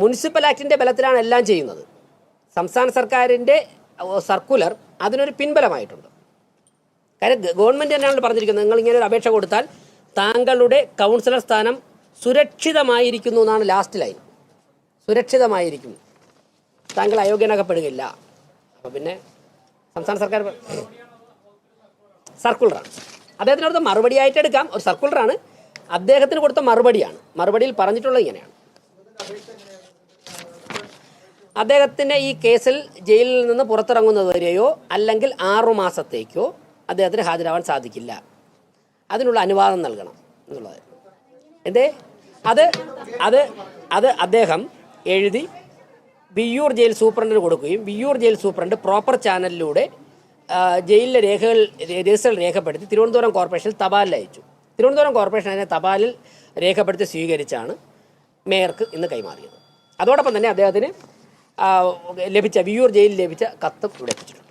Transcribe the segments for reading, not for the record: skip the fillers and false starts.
Municipal ആക്ടിൻ്റെ ബലത്തിലാണ് എല്ലാം ചെയ്യുന്നത്. സംസ്ഥാന സർക്കാരിൻ്റെ സർക്കുലർ അതിനൊരു പിൻബലമായിട്ടുണ്ട്. കാര്യം ഗവൺമെൻറ് തന്നെയാണ് പറഞ്ഞിരിക്കുന്നത്, നിങ്ങൾ ഇങ്ങനെ ഒരു അപേക്ഷ കൊടുത്താൽ താങ്കളുടെ കൗൺസിലർ സ്ഥാനം സുരക്ഷിതമായിരിക്കുന്നു എന്നാണ് ലാസ്റ്റ് ലൈൻ. സുരക്ഷിതമായിരിക്കും, താങ്കൾ അയോഗ്യനാക്കപ്പെടുകയില്ല. അപ്പോൾ പിന്നെ സംസ്ഥാന സർക്കാർ സർക്കുലറാണ്, അദ്ദേഹത്തിനടുത്ത് മറുപടിയായിട്ട് എടുക്കാം. ഒരു സർക്കുലറാണ്, അദ്ദേഹത്തിന് കൊടുത്ത മറുപടിയാണ്. മറുപടിയിൽ പറഞ്ഞിട്ടുള്ളത് ഇങ്ങനെയാണ്: അദ്ദേഹത്തിന് ഈ കേസിൽ ജയിലിൽ നിന്ന് പുറത്തിറങ്ങുന്നത് വരെയോ അല്ലെങ്കിൽ 6 മാസത്തേക്കോ അദ്ദേഹത്തിന് ഹാജരാവാൻ സാധിക്കില്ല. അതിനുള്ള അനുവാദം നൽകണം എന്നുള്ളത്. എന്തേ അത് അത് അത് അദ്ദേഹം എഴുതി വിയ്യൂർ ജയിൽ സൂപ്രണ്ടിന് കൊടുക്കുകയും വിയ്യൂർ ജയിൽ സൂപ്രണ്ട് പ്രോപ്പർ ചാനലിലൂടെ ജയിലിലെ രജിസ്റ്ററിൽ രേഖപ്പെടുത്തി തിരുവനന്തപുരം കോർപ്പറേഷനിൽ തപാലിൽ അയച്ചു. തിരുവനന്തപുരം കോർപ്പറേഷൻ അതിനെ തപാലിൽ രേഖപ്പെടുത്തി സ്വീകരിച്ചാണ് മേയർക്ക് ഇന്ന് കൈമാറിയത്. അതോടൊപ്പം തന്നെ അദ്ദേഹത്തിന് ലഭിച്ച വിയ്യൂർ ജയിലിൽ ലഭിച്ച കത്തും ഇവിടെ എത്തിച്ചിട്ടുണ്ട്.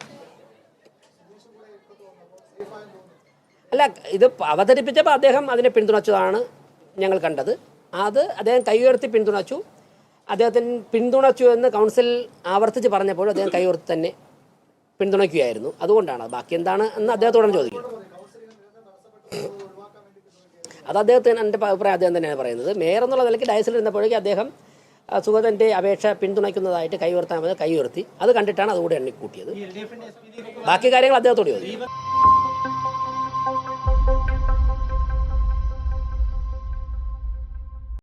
അല്ല, ഇത് അവതരിപ്പിച്ചപ്പോൾ അദ്ദേഹം അതിനെ പിന്തുണച്ചതാണ് ഞങ്ങൾ കണ്ടത്. അത് അദ്ദേഹം കൈ ഉയർത്തി പിന്തുണച്ചു. അദ്ദേഹത്തിന് പിന്തുണച്ചു എന്ന് കൗൺസിൽ ആവർത്തിച്ച് പറഞ്ഞപ്പോൾ അദ്ദേഹം കൈ ഉയർത്തി തന്നെ പിന്തുണയ്ക്കുകയായിരുന്നു. അതുകൊണ്ടാണ്. ബാക്കി എന്താണ് എന്ന് അദ്ദേഹത്തോടാണ് ചോദിക്കുന്നത്. അത് അദ്ദേഹത്തിന്, എൻ്റെ അഭിപ്രായം അദ്ദേഹം തന്നെയാണ് പറയുന്നത്. മേയർ എന്നുള്ള നിലയ്ക്ക് ഡയസിൽ ഇരുന്നപ്പോഴേക്കും അദ്ദേഹം സുഗതൻ്റെ അപേക്ഷ പിന്തുണയ്ക്കുന്നതായിട്ട് കൈ ഉയർത്താൻ കൈ ഉയർത്തി. അത് കണ്ടിട്ടാണ് അതുകൂടെ എണ്ണിക്കൂട്ടിയത്. ബാക്കി കാര്യങ്ങൾ അദ്ദേഹത്തോട് ചോദിക്കും.